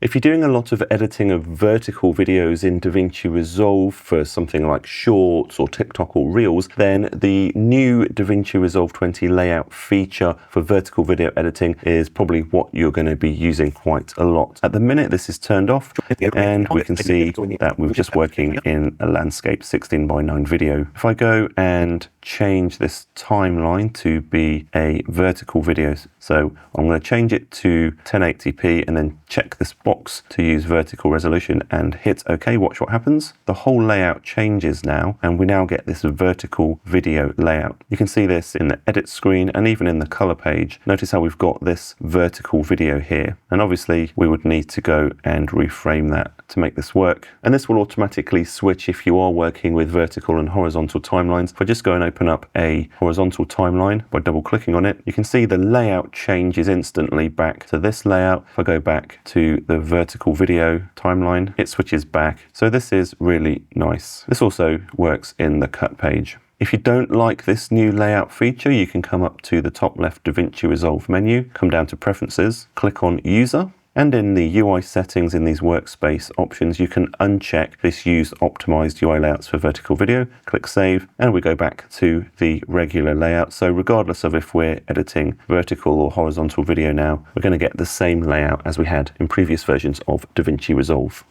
If you're doing a lot of editing of vertical videos in DaVinci Resolve for something like Shorts or TikTok or Reels, then the new DaVinci Resolve 20 layout feature for vertical video editing is probably what you're going to be using quite a lot. At the minute, this is turned off, and we can see that we're just working in a landscape 16:9 video. If I go and change this timeline to be a vertical video, so I'm going to change it to 1080p and then check this box to use vertical resolution and hit OK. Watch what happens. The whole layout changes now, and we now get this vertical video layout. You can see this in the edit screen and even in the color page. Notice how we've got this vertical video here, and obviously we would need to go and reframe that to make this work, and this will automatically switch if you are working with vertical and horizontal timelines. If I just go and open up a horizontal timeline by double clicking on it, you can see the layout changes instantly back to this layout. If I go back to the vertical video timeline, it switches back. So this is really nice. This also works in the cut page. If you don't like this new layout feature, you can come up to the top left DaVinci Resolve menu, come down to Preferences, click on User, and in the UI settings in these workspace options, you can uncheck this Use Optimized UI Layouts for Vertical Video, click Save, and we go back to the regular layout. So regardless of if we're editing vertical or horizontal video now, we're going to get the same layout as we had in previous versions of DaVinci Resolve.